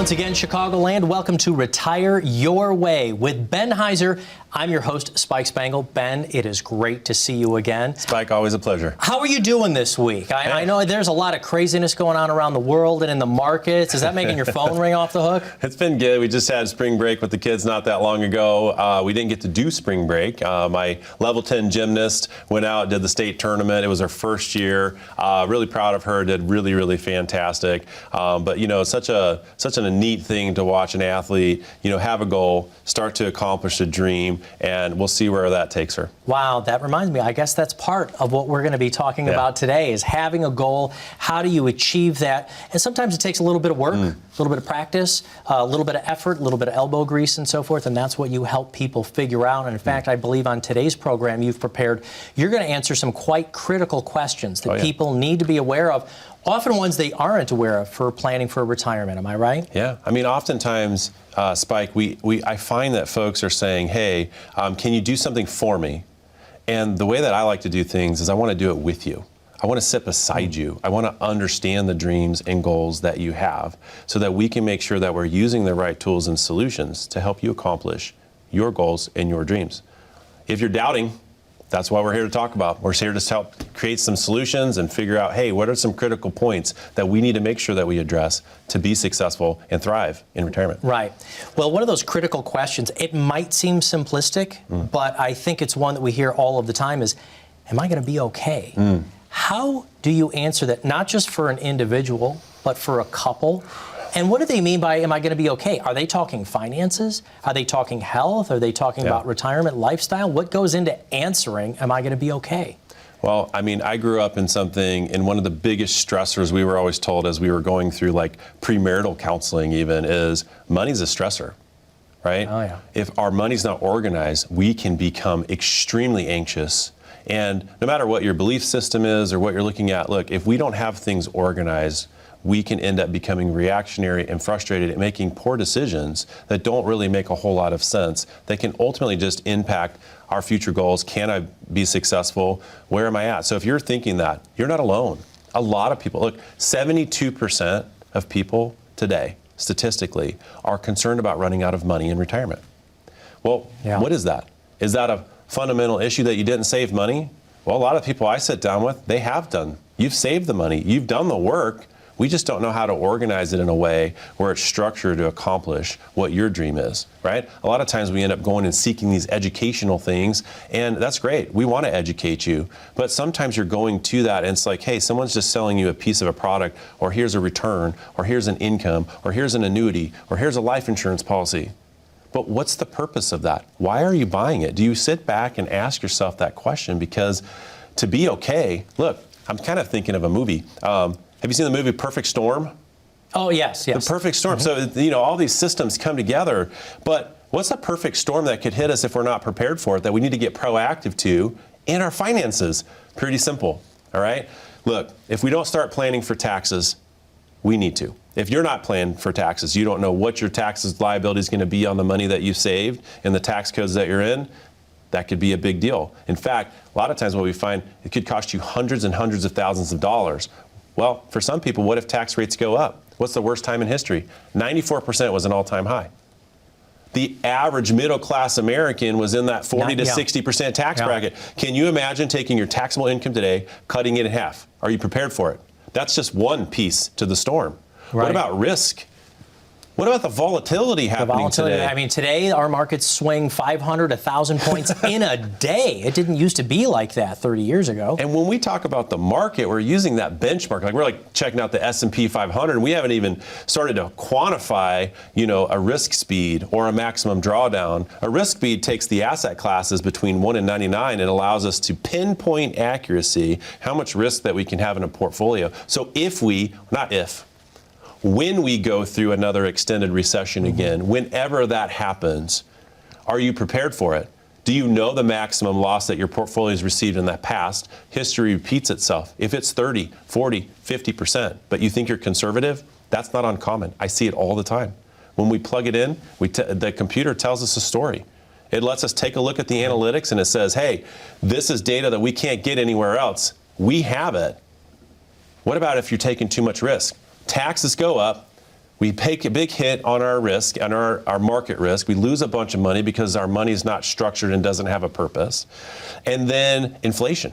once again, Chicagoland. Welcome to Retire Your Way with Ben Heizer. I'm your host, Spike Spengel. Ben, it is great to see you again. Spike, always a pleasure. How are you doing this week? I know there's a lot of craziness going on around the world and in the markets. Is that making your phone ring off the hook? It's been good. We just had spring break with the kids not that long ago. We didn't get to do spring break. My level 10 gymnast went out, did the state tournament. It was her first year. Really proud of her. Did really, really fantastic. But you know, such a neat thing to watch an athlete, you know, have a goal, start to accomplish a dream, and we'll see where that takes her. Wow, that reminds me, I guess that's part of what we're going to be talking about today, is having a goal. How do you achieve that? And sometimes it takes a little bit of work, a little bit of practice, a little bit of effort, a little bit of elbow grease and so forth, and that's what you help people figure out. And in fact, I believe on today's program you've prepared, you're going to answer some quite critical questions that people need to be aware of, often ones they aren't aware of for planning for retirement. Am I right? Yeah. I mean, oftentimes, Spike, I find that folks are saying, hey, can you do something for me? And the way that I like to do things is I want to do it with you. I want to sit beside you. I want to understand the dreams and goals that you have so that we can make sure that we're using the right tools and solutions to help you accomplish your goals and your dreams. If you're doubting, that's why we're here to talk about. We're here to help create some solutions and figure out, hey, what are some critical points that we need to make sure that we address to be successful and thrive in retirement? Right. Well, one of those critical questions, it might seem simplistic, but I think it's one that we hear all of the time is, am I going to be okay? How do you answer that, not just for an individual, but for a couple? And what do they mean by, am I going to be okay? Are they talking finances? Are they talking health? Are they talking about retirement lifestyle? What goes into answering, am I going to be okay? Well, I mean, I grew up in one of the biggest stressors we were always told as we were going through like premarital counseling even is money's a stressor, right? Oh, yeah. If our money's not organized, we can become extremely anxious. And no matter what your belief system is or what you're looking at, look, if we don't have things organized, we can end up becoming reactionary and frustrated at making poor decisions that don't really make a whole lot of sense, that can ultimately just impact our future goals. Can I be successful? Where am I at? So if you're thinking that, you're not alone. A lot of people, look, 72% of people today, statistically, are concerned about running out of money in retirement. Well, what is that? Is that a fundamental issue that you didn't save money? Well, a lot of people I sit down with, they have done. You've saved the money. You've done the work. We just don't know how to organize it in a way where it's structured to accomplish what your dream is, right? A lot of times we end up going and seeking these educational things, and that's great. We want to educate you, but sometimes you're going to that and it's like, hey, someone's just selling you a piece of a product, or here's a return, or here's an income, or here's an annuity, or here's a life insurance policy. But what's the purpose of that? Why are you buying it? Do you sit back and ask yourself that question? Because to be okay, look, I'm kind of thinking of a movie. Have you seen the movie Perfect Storm? Oh, yes. The perfect storm. So, you know, all these systems come together, but what's a perfect storm that could hit us if we're not prepared for it, that we need to get proactive to in our finances? Pretty simple, all right? Look, if we don't start planning for taxes, we need to. If you're not planning for taxes, you don't know what your taxes liability is going to be on the money that you saved and the tax codes that you're in, that could be a big deal. In fact, a lot of times what we find, it could cost you hundreds and hundreds of thousands of dollars. Well, for some people, what if tax rates go up? What's the worst time in history? 94% was an all-time high. The average middle-class American was in that 40 to 60% tax bracket. Can you imagine taking your taxable income today, cutting it in half? Are you prepared for it? That's just one piece to the storm. What about risk? What about the volatility happening today? I mean, today our markets swing 500, 1,000 points in a day. It didn't used to be like that 30 years ago. And when we talk about the market, we're using that benchmark. Like we're like checking out the S&P 500, and we haven't even started to quantify, you know, a risk speed or a maximum drawdown. A risk speed takes the asset classes between 1 and 99 and allows us to pinpoint accuracy how much risk that we can have in a portfolio. So when we go through another extended recession again, whenever that happens, are you prepared for it? Do you know the maximum loss that your portfolio has received in that past? History repeats itself. If it's 30, 40, 50%, but you think you're conservative, that's not uncommon. I see it all the time. When we plug it in, the computer tells us a story. It lets us take a look at the analytics and it says, hey, this is data that we can't get anywhere else. We have it. What about if you're taking too much risk? Taxes go up, We take a big hit on our risk, on our market risk. We lose a bunch of money because our money is not structured and doesn't have a purpose. And then inflation.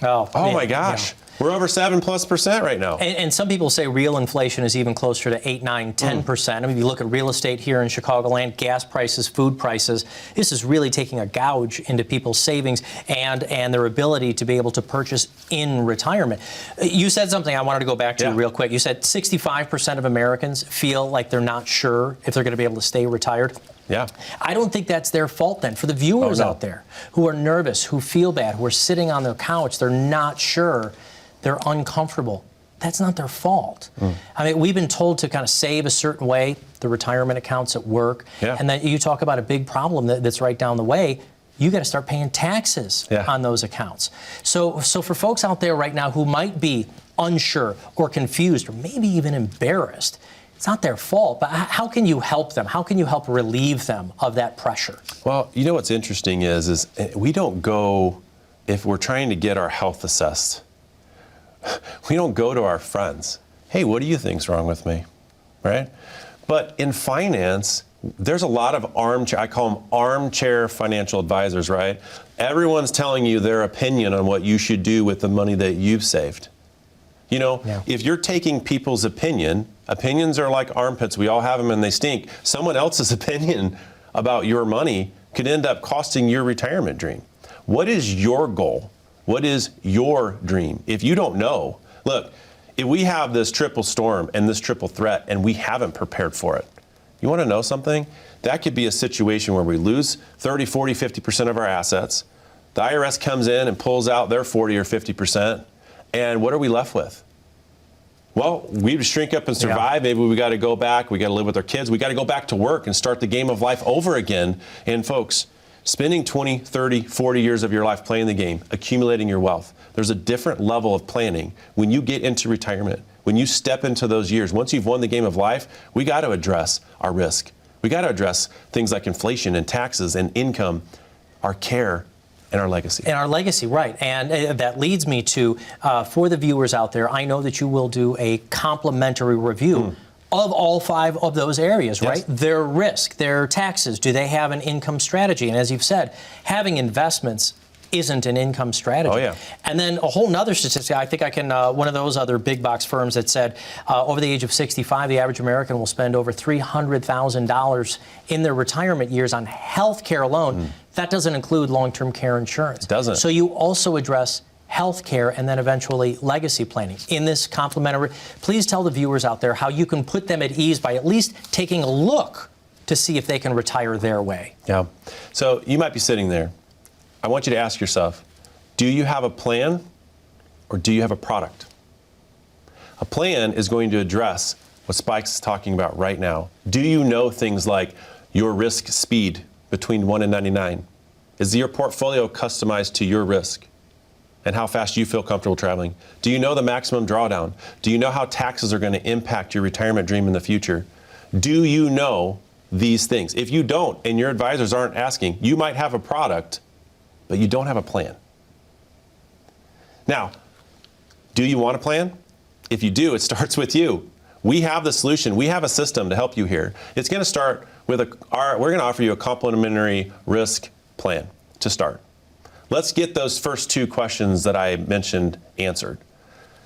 Oh my gosh. Yeah. We're over 7+% right now. And some people say real inflation is even closer to 8, 9, 10%. I mean, if you look at real estate here in Chicagoland, gas prices, food prices, this is really taking a gouge into people's savings and their ability to be able to purchase in retirement. You said something I wanted to go back to real quick. You said 65% of Americans feel like they're not sure if they're going to be able to stay retired. Yeah. I don't think that's their fault then. For the viewers out there who are nervous, who feel bad, who are sitting on their couch, they're not sure, they're uncomfortable. That's not their fault. I mean, we've been told to kind of save a certain way, the retirement accounts at work, and then you talk about a big problem that's right down the way. You got to start paying taxes on those accounts. So for folks out there right now who might be unsure or confused or maybe even embarrassed, it's not their fault, but how can you help them? How can you help relieve them of that pressure? Well, you know what's interesting is we don't go, if we're trying to get our health assessed, we don't go to our friends. Hey, what do you think's wrong with me, right? But in finance, there's a lot of armchair, I call them armchair financial advisors, right? Everyone's telling you their opinion on what you should do with the money that you've saved. You know, if you're taking people's opinions are like armpits. We all have them and they stink. Someone else's opinion about your money could end up costing your retirement dream. What is your goal? What is your dream? If you don't know, look, if we have this triple storm and this triple threat and we haven't prepared for it, you want to know something? That could be a situation where we lose 30, 40, 50% of our assets. The IRS comes in and pulls out their 40 or 50%. And what are we left with? Well, we shrink up and survive. Maybe we got to go back. We got to live with our kids. We got to go back to work and start the game of life over again. And folks, spending 20, 30, 40 years of your life playing the game, accumulating your wealth, there's a different level of planning when you get into retirement, when you step into those years. Once you've won the game of life, we got to address our risk. We got to address things like inflation and taxes and income, our care, and our legacy. And our legacy, right. And that leads me to, for the viewers out there, I know that you will do a complimentary review of all 5 of those areas, right? Their risk, their taxes, do they have an income strategy? And as you've said, having investments isn't an income strategy. And then a whole nother statistic, I think I can, one of those other big box firms that said over the age of 65, the average American will spend over $300,000 in their retirement years on health care alone. That doesn't include long-term care insurance. It doesn't. So you also address health care and then eventually legacy planning in this complimentary. Please tell the viewers out there how you can put them at ease by at least taking a look to see if they can retire their way. Yeah. So you might be sitting there. I want you to ask yourself, do you have a plan or do you have a product? A plan is going to address what Spike's talking about right now. Do you know things like your risk speed between 1 and 99? Is your portfolio customized to your risk and how fast you feel comfortable traveling? Do you know the maximum drawdown? Do you know how taxes are going to impact your retirement dream in the future? Do you know these things? If you don't and your advisors aren't asking, you might have a product, but you don't have a plan. Now, do you want a plan? If you do, it starts with you. We have the solution. We have a system to help you here. It's going to start with we're going to offer you a complimentary risk plan to start. Let's get those first 2 questions that I mentioned answered.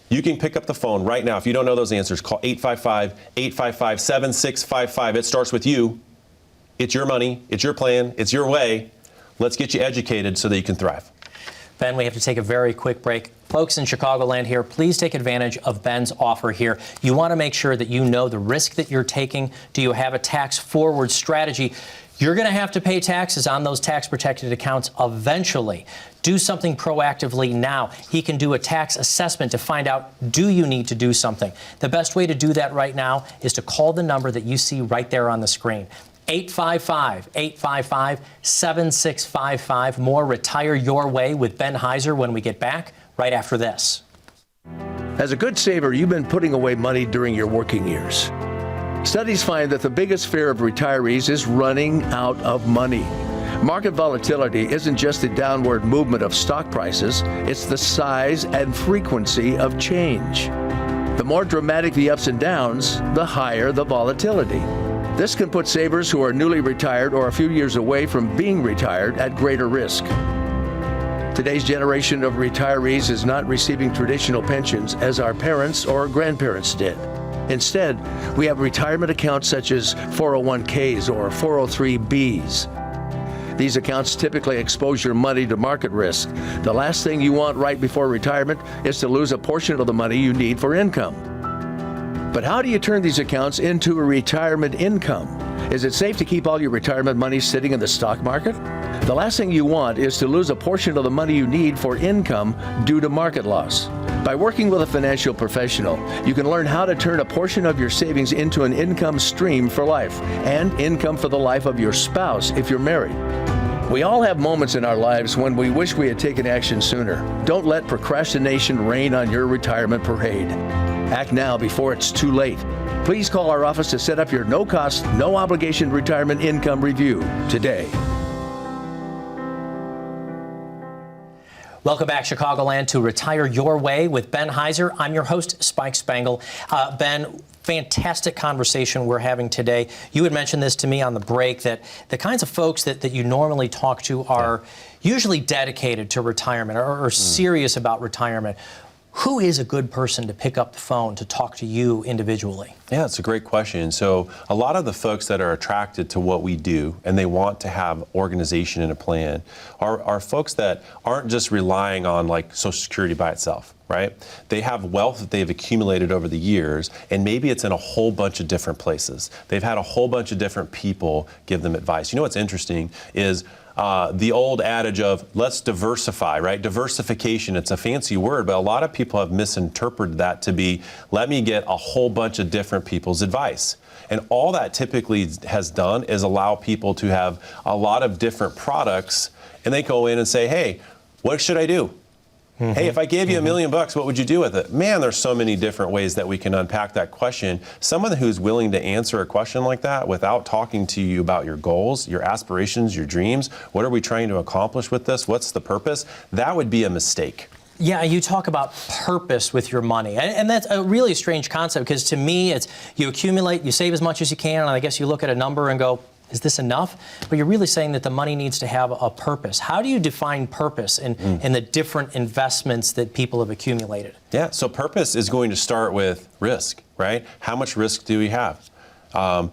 You can pick up the phone right now. If you don't know those answers, call 855-855-7655. It starts with you. It's your money. It's your plan. It's your way. Let's get you educated so that you can thrive. Ben, we have to take a very quick break. Folks in Chicagoland here, please take advantage of Ben's offer here. You want to make sure that you know the risk that you're taking. Do you have a tax-forward strategy? You're going to have to pay taxes on those tax-protected accounts eventually. Do something proactively now. He can do a tax assessment to find out, do you need to do something? The best way to do that right now is to call the number that you see right there on the screen. 855-855-7655. More Retire Your Way with Ben Heizer when we get back right after this. As a good saver, you've been putting away money during your working years. Studies find that the biggest fear of retirees is running out of money. Market volatility isn't just the downward movement of stock prices, it's the size and frequency of change. The more dramatic the ups and downs, the higher the volatility. This can put savers who are newly retired or a few years away from being retired at greater risk. Today's generation of retirees is not receiving traditional pensions as our parents or grandparents did. Instead, we have retirement accounts such as 401ks or 403bs. These accounts typically expose your money to market risk. The last thing you want right before retirement is to lose a portion of the money you need for income. But how do you turn these accounts into a retirement income? Is it safe to keep all your retirement money sitting in the stock market? The last thing you want is to lose a portion of the money you need for income due to market loss. By working with a financial professional, you can learn how to turn a portion of your savings into an income stream for life and income for the life of your spouse if you're married. We all have moments in our lives when we wish we had taken action sooner. Don't let procrastination reign on your retirement parade. Act now before it's too late. Please call our office to set up your no-cost, no-obligation retirement income review today. Welcome back, Chicagoland, to Retire Your Way with Ben Heizer. I'm your host, Spike Spengel. Ben, fantastic conversation we're having today. You had mentioned this to me on the break, that the kinds of folks that you normally talk to are usually dedicated to retirement or serious about retirement. Who is a good person to pick up the phone to talk to you individually? Yeah, it's a great question. So a lot of the folks that are attracted to what we do and they want to have organization and a plan are folks that aren't just relying on like Social Security by itself, right? They have wealth that they've accumulated over the years, and maybe it's in a whole bunch of different places. They've had a whole bunch of different people give them advice. You know what's interesting is the old adage of let's diversify, right? Diversification, it's a fancy word, but a lot of people have misinterpreted that to be let me get a whole bunch of different people's advice. And all that typically has done is allow people to have a lot of different products, and they go in and say, hey, what should I do? Hey, if I gave you $1 million, what would you do with it? Man, there's so many different ways that we can unpack that question. Someone who's willing to answer a question like that without talking to you about your goals, your aspirations, your dreams, what are we trying to accomplish with this? What's the purpose? That would be a mistake. Yeah, you talk about purpose with your money, and that's a really strange concept, because to me, it's you accumulate, you save as much as you can, and I guess you look at a number and go, is this enough? But you're really saying that the money needs to have a purpose. How do you define purpose in the different investments that people have accumulated? Yeah, so purpose is going to start with risk, right? How much risk do we have? Are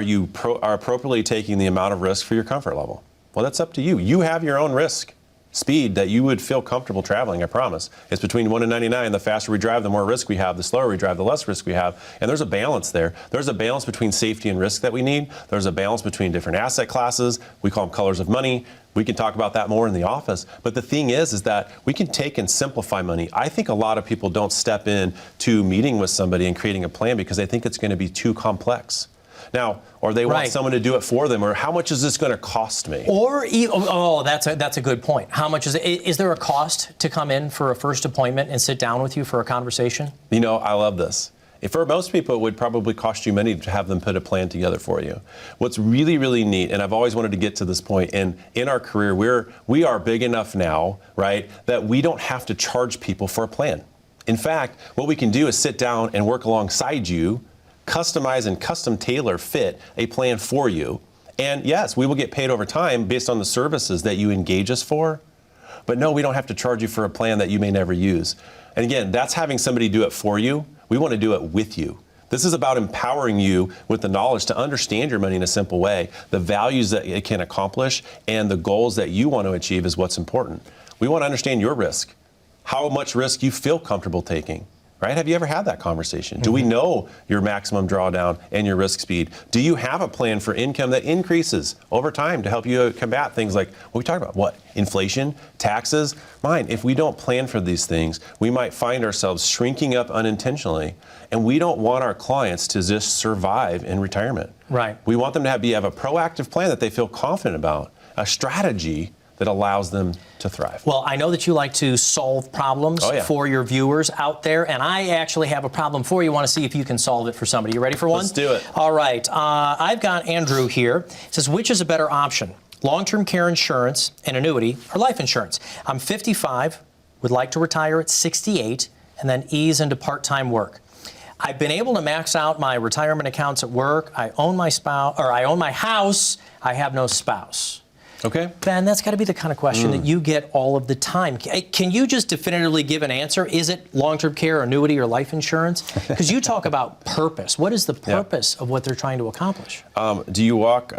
you appropriately taking the amount of risk for your comfort level? Well, that's up to you. You have your own risk speed that you would feel comfortable traveling, I promise. It's between 1 and 99. The faster we drive, the more risk we have. The slower we drive, the less risk we have. And there's a balance there. There's a balance between safety and risk that we need. There's a balance between different asset classes. We call them colors of money. We can talk about that more in the office. But the thing is that we can take and simplify money. I think a lot of people don't step in to meeting with somebody and creating a plan because they think it's going to be too complex. Now, or they want someone to do it for them, or how much is this going to cost me? Or, that's a good point. How much is it? Is there a cost to come in for a first appointment and sit down with you for a conversation? You know, I love this. For most people, it would probably cost you money to have them put a plan together for you. What's really, really neat, and I've always wanted to get to this point, and in our career, we are big enough now, right, that we don't have to charge people for a plan. In fact, what we can do is sit down and work alongside you, customize and custom tailor fit a plan for you. And yes, we will get paid over time based on the services that you engage us for. But no, we don't have to charge you for a plan that you may never use. And again, that's having somebody do it for you. We want to do it with you. This is about empowering you with the knowledge to understand your money in a simple way. The values that it can accomplish and the goals that you want to achieve is what's important. We want to understand your risk, how much risk you feel comfortable taking. Right? Have you ever had that conversation? Do we know your maximum drawdown and your risk speed? Do you have a plan for income that increases over time to help you combat things like what we talked about? What? Inflation, taxes? Mine. If we don't plan for these things, we might find ourselves shrinking up unintentionally, and we don't want our clients to just survive in retirement. Right. We want them to have a proactive plan that they feel confident about, a strategy that allows them to thrive. Well, I know that you like to solve problems for your viewers out there, and I actually have a problem for you. I want to see if you can solve it for somebody. You ready for one? Let's do it. All right. I've got Andrew here. It says, which is a better option, long-term care insurance and annuity or life insurance? I'm 55, would like to retire at 68, and then ease into part-time work. I've been able to max out my retirement accounts at work. I own my spouse, or I own my house. I have no spouse. Okay. Ben, that's got to be the kind of question that you get all of the time. Can you just definitively give an answer? Is it long-term care, annuity, or life insurance? Because you talk about purpose. What is the purpose of what they're trying to accomplish? Do you walk,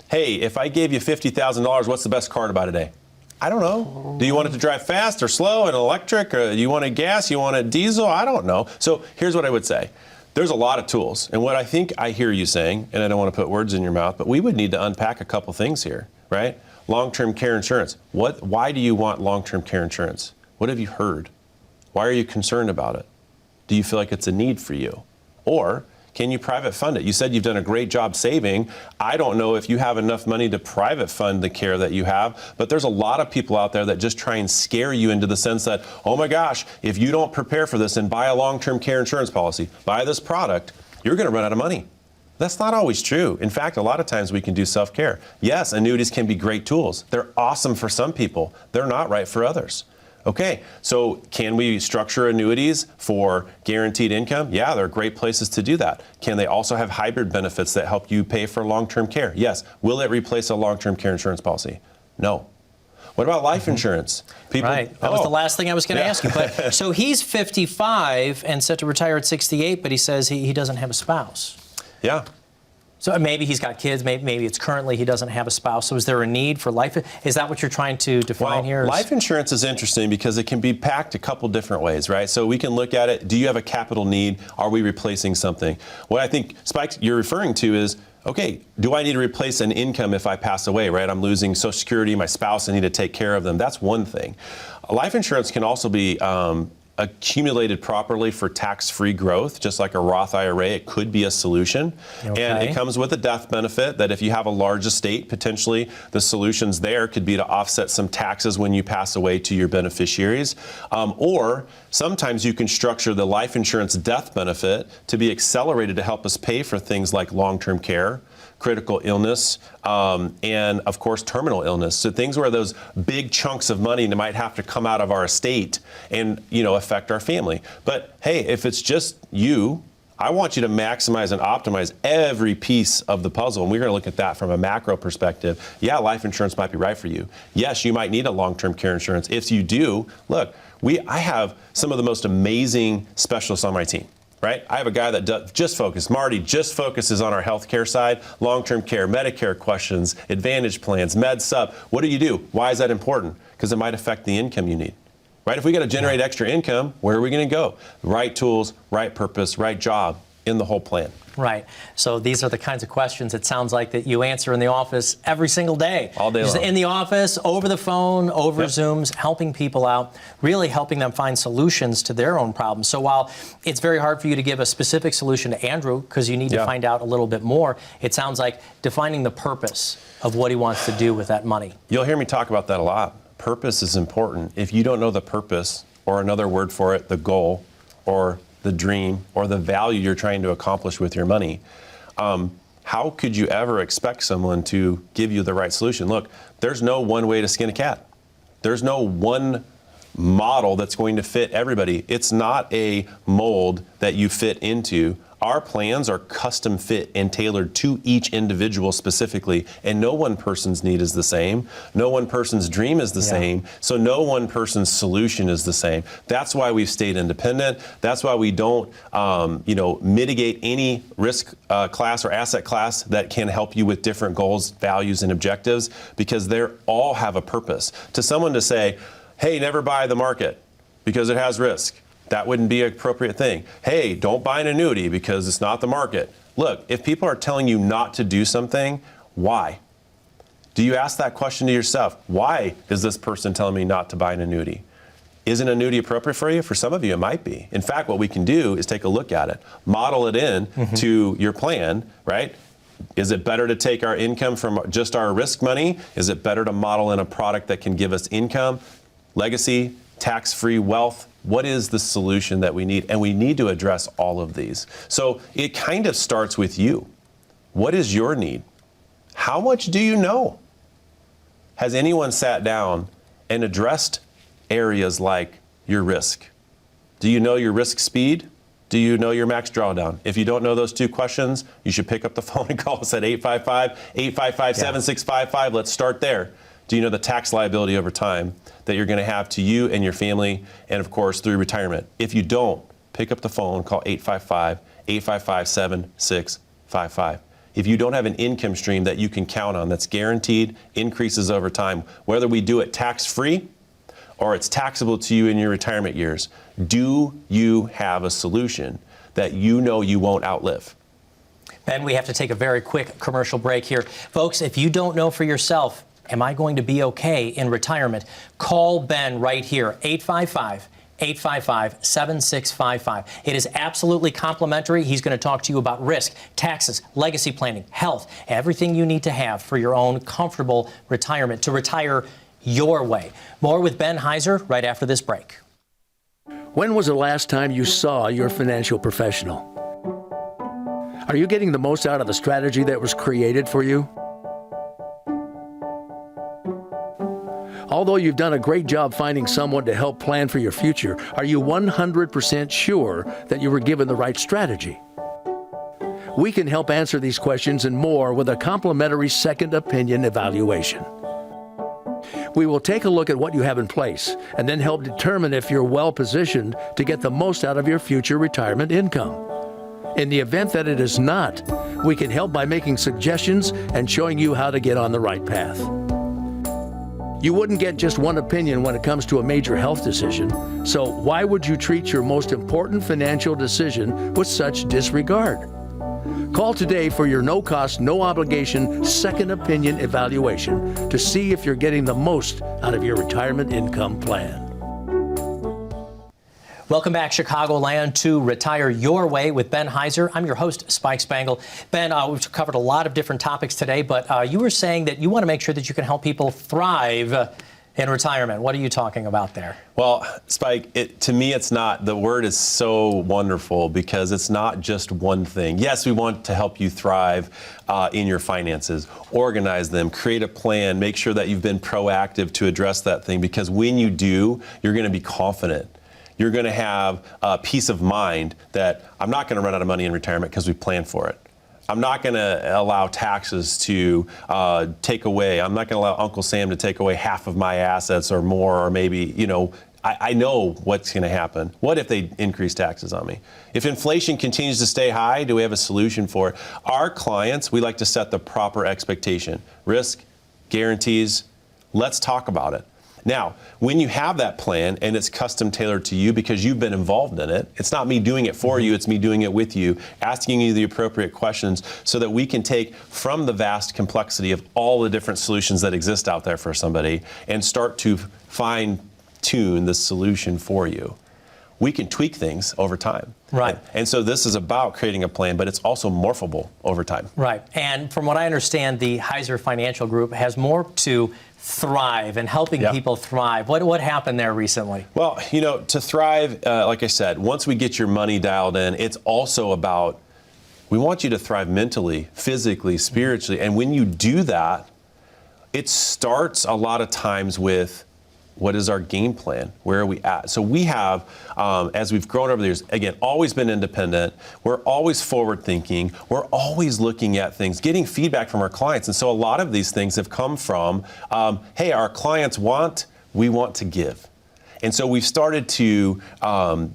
hey, if I gave you $50,000, what's the best car to buy today? I don't know. Do you want it to drive fast or slow and electric? Or do you want a gas? You want a diesel? I don't know. So here's what I would say. There's a lot of tools. And what I think I hear you saying, and I don't want to put words in your mouth, but we would need to unpack a couple things here, right? Long-term care insurance. Why do you want long-term care insurance? What have you heard? Why are you concerned about it? Do you feel like it's a need for you? Or can you private fund it? You said you've done a great job saving. I don't know if you have enough money to private fund the care that you have, but there's a lot of people out there that just try and scare you into the sense that, oh my gosh, if you don't prepare for this and buy a long-term care insurance policy, buy this product, you're going to run out of money. That's not always true. In fact, a lot of times we can do self-care. Yes, annuities can be great tools. They're awesome for some people. They're not right for others. Okay, so can we structure annuities for guaranteed income? Yeah, there are great places to do that. Can they also have hybrid benefits that help you pay for long-term care? Yes. Will it replace a long-term care insurance policy? No. What about life insurance? People, right. That was the last thing I was going to ask you. But so he's 55 and set to retire at 68, but he says he doesn't have a spouse. Yeah. So maybe he's got kids, maybe it's currently he doesn't have a spouse. So is there a need for life? Is that what you're trying to define here? Life insurance is interesting because it can be packed a couple different ways, right? So we can look at it, do you have a capital need? Are we replacing something? What I think, Spike, you're referring to is, okay, do I need to replace an income if I pass away, right? I'm losing Social Security, my spouse, I need to take care of them. That's one thing. Life insurance can also be accumulated properly for tax-free growth, just like a Roth IRA. It could be a solution. Okay. And it comes with a death benefit that if you have a large estate, potentially the solutions there could be to offset some taxes when you pass away to your beneficiaries. Or sometimes you can structure the life insurance death benefit to be accelerated to help us pay for things like long-term care, critical illness, and of course terminal illness. So things where those big chunks of money might have to come out of our estate and affect our family. But hey, if it's just you, I want you to maximize and optimize every piece of the puzzle. And we're going to look at that from a macro perspective. Yeah, life insurance might be right for you. Yes, you might need a long-term care insurance. If you do, look, I have some of the most amazing specialists on my team. Right? I have a guy that just focuses on our healthcare side, long-term care, Medicare questions, Advantage plans, Med Sup. What do you do? Why is that important? Because it might affect the income you need. Right? If we got to generate extra income, where are we going to go? Right tools, right purpose, right job in the whole plan. Right. So these are the kinds of questions it sounds like that you answer in the office every single day. All day long. In the office, over the phone, over Zooms, helping people out, really helping them find solutions to their own problems. So while it's very hard for you to give a specific solution to Andrew because you need to find out a little bit more, it sounds like defining the purpose of what he wants to do with that money. You'll hear me talk about that a lot. Purpose is important. If you don't know the purpose, or another word for it, the goal, or the dream, or the value you're trying to accomplish with your money, how could you ever expect someone to give you the right solution? Look, there's no one way to skin a cat. There's no one model that's going to fit everybody. It's not a mold that you fit into. Our plans are custom fit and tailored to each individual specifically, and no one person's need is the same. No one person's dream is the same, so no one person's solution is the same. That's why we've stayed independent. That's why we don't, mitigate any risk class or asset class that can help you with different goals, values, and objectives, because they all have a purpose. To someone to say, hey, never buy the market because it has risk, that wouldn't be an appropriate thing. Hey, don't buy an annuity because it's not the market. Look, if people are telling you not to do something, why? Do you ask that question to yourself? Why is this person telling me not to buy an annuity? Is an annuity appropriate for you? For some of you, it might be. In fact, what we can do is take a look at it, model it in to your plan, right? Is it better to take our income from just our risk money? Is it better to model in a product that can give us income, legacy, tax-free wealth? What is the solution that we need? And we need to address all of these. So it kind of starts with you. What is your need? How much do you know? Has anyone sat down and addressed areas like your risk? Do you know your risk speed? Do you know your max drawdown? If you don't know those two questions, you should pick up the phone and call us at 855-855-7655. Let's start there. Do you know the tax liability over time that you're going to have to you and your family, and of course through retirement? If you don't, pick up the phone, call 855-855-7655. If you don't have an income stream that you can count on that's guaranteed, increases over time, whether we do it tax-free or it's taxable to you in your retirement years, do you have a solution that you know you won't outlive? Ben, we have to take a very quick commercial break here. Folks, if you don't know for yourself, am I going to be okay in retirement? Call Ben right here, 855-855-7655. It is absolutely complimentary. He's going to talk to you about risk, taxes, legacy planning, health, everything you need to have for your own comfortable retirement, to retire your way. More with Ben Heizer right after this break. When was the last time you saw your financial professional? Are you getting the most out of the strategy that was created for you? Although you've done a great job finding someone to help plan for your future, are you 100% sure that you were given the right strategy? We can help answer these questions and more with a complimentary second opinion evaluation. We will take a look at what you have in place and then help determine if you're well positioned to get the most out of your future retirement income. In the event that it is not, we can help by making suggestions and showing you how to get on the right path. You wouldn't get just one opinion when it comes to a major health decision, so why would you treat your most important financial decision with such disregard? Call today for your no-cost, no-obligation second opinion evaluation to see if you're getting the most out of your retirement income plan. Welcome back, Chicagoland, to Retire Your Way with Ben Heizer. I'm your host, Spike Spengel. Ben, we've covered a lot of different topics today, but you were saying that you want to make sure that you can help people thrive in retirement. What are you talking about there? Well, Spike, to me, it's not. The word is so wonderful because it's not just one thing. Yes, we want to help you thrive in your finances, organize them, create a plan, make sure that you've been proactive to address that thing, because when you do, you're going to be confident. You're going to have peace of mind that I'm not going to run out of money in retirement because we planned for it. I'm not going to allow taxes to take away. I'm not going to allow Uncle Sam to take away half of my assets or more, or maybe, you know, I know what's going to happen. What if they increase taxes on me? If inflation continues to stay high, do we have a solution for it? Our clients, we like to set the proper expectation. Risk, guarantees, let's talk about it. Now, when you have that plan and it's custom tailored to you because you've been involved in it, it's not me doing it for you, it's me doing it with you, asking you the appropriate questions so that we can take from the vast complexity of all the different solutions that exist out there for somebody and start to fine-tune the solution for you. We can tweak things over time. Right. And so this is about creating a plan, but it's also morphable over time. Right. And from what I understand, the Heizer Financial Group has more to thrive and helping people thrive. What happened there recently? Well, you know, to thrive, like I said, once we get your money dialed in, it's also about, we want you to thrive mentally, physically, spiritually. And when you do that, it starts a lot of times with, what is our game plan? Where are we at? So we have, as we've grown over the years, again, always been independent. We're always forward thinking. We're always looking at things, getting feedback from our clients. And so a lot of these things have come from, hey, our clients we want to give. And so we've started to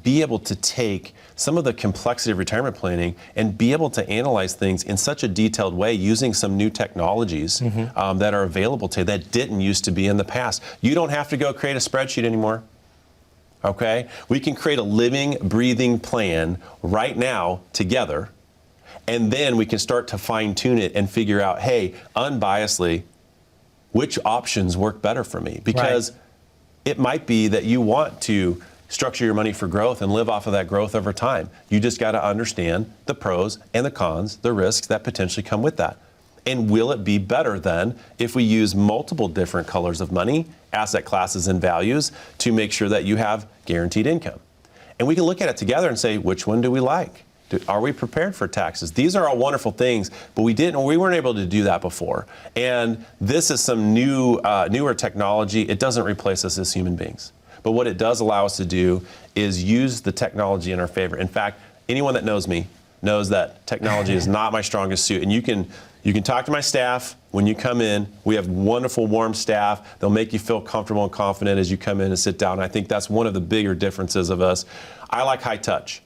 be able to take some of the complexity of retirement planning and be able to analyze things in such a detailed way using some new technologies that are available today that didn't used to be in the past. You don't have to go create a spreadsheet anymore. Okay? We can create a living, breathing plan right now together, and then we can start to fine-tune it and figure out, hey, unbiasedly, which options work better for me? Because it might be that you want to structure your money for growth and live off of that growth over time. You just got to understand the pros and the cons, the risks that potentially come with that. And will it be better then if we use multiple different colors of money, asset classes, and values to make sure that you have guaranteed income? And we can look at it together and say, which one do we like? Are we prepared for taxes? These are all wonderful things, but we weren't able to do that before. And this is some newer technology. It doesn't replace us as human beings. But what it does allow us to do is use the technology in our favor. In fact, anyone that knows me knows that technology is not my strongest suit. And you can talk to my staff when you come in. We have wonderful, warm staff. They'll make you feel comfortable and confident as you come in and sit down. And I think that's one of the bigger differences of us. I like high touch.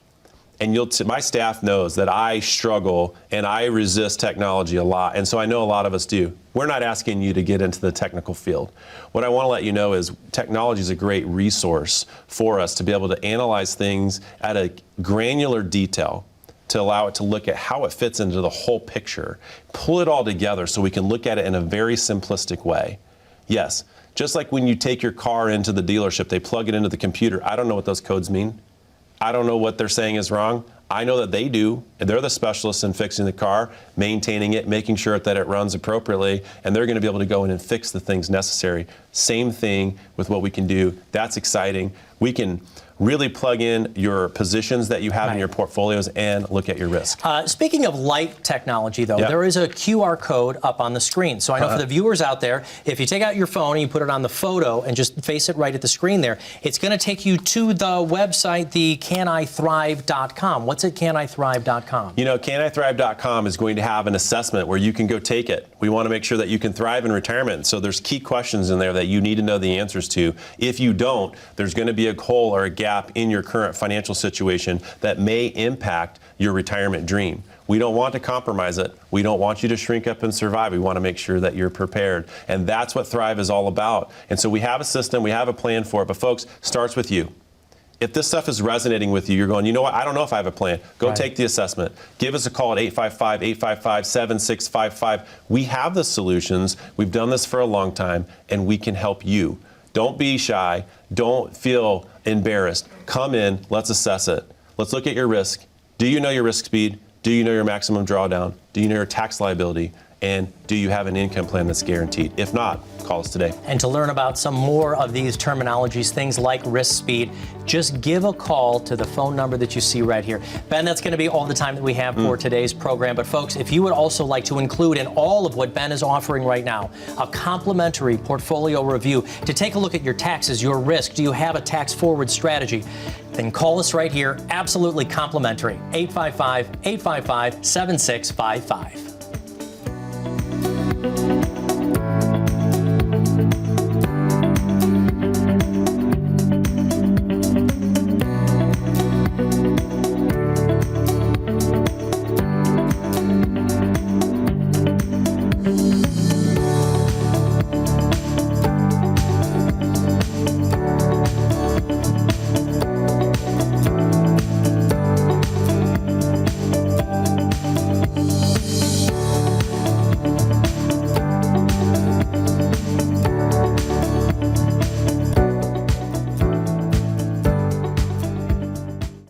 And my staff knows that I struggle and I resist technology a lot. And so I know a lot of us do. We're not asking you to get into the technical field. What I want to let you know is technology is a great resource for us to be able to analyze things at a granular detail, to allow it to look at how it fits into the whole picture, pull it all together so we can look at it in a very simplistic way. Yes, just like when you take your car into the dealership, they plug it into the computer. I don't know what those codes mean. I don't know what they're saying is wrong. I know that they do. And they're the specialists in fixing the car, maintaining it, making sure that it runs appropriately, and they're going to be able to go in and fix the things necessary. Same thing with what we can do. That's exciting. We can really plug in your positions that you have in your portfolios and look at your risk. Speaking of light technology, though, there is a QR code up on the screen. So I know for the viewers out there, if you take out your phone and you put it on the photo and just face it right at the screen there, it's going to take you to the website, the CanIThrive.com. What's at CanIThrive.com? You know, CanIThrive.com is going to have an assessment where you can go take it. We want to make sure that you can thrive in retirement. So there's key questions in there that you need to know the answers to. If you don't, there's going to be a hole or a gap in your current financial situation that may impact your retirement dream. We don't want to compromise it. We don't want you to shrink up and survive. We want to make sure that you're prepared. And that's what Thrive is all about. And so we have a system, we have a plan for it, but folks, starts with you. If this stuff is resonating with you, you're going, you know what, I don't know if I have a plan. Go take the assessment. Give us a call at 855-855-7655. We have the solutions. We've done this for a long time, and we can help you. Don't be shy. Don't feel embarrassed. Come in. Let's assess it. Let's look at your risk. Do you know your risk speed? Do you know your maximum drawdown? Do you know your tax liability? And do you have an income plan that's guaranteed? If not, call us today. And to learn about some more of these terminologies, things like risk speed, just give a call to the phone number that you see right here. Ben, that's going to be all the time that we have for today's program. But folks, if you would also like to include in all of what Ben is offering right now, a complimentary portfolio review to take a look at your taxes, your risk, do you have a tax forward strategy? Then call us right here, absolutely complimentary, 855-855-7655.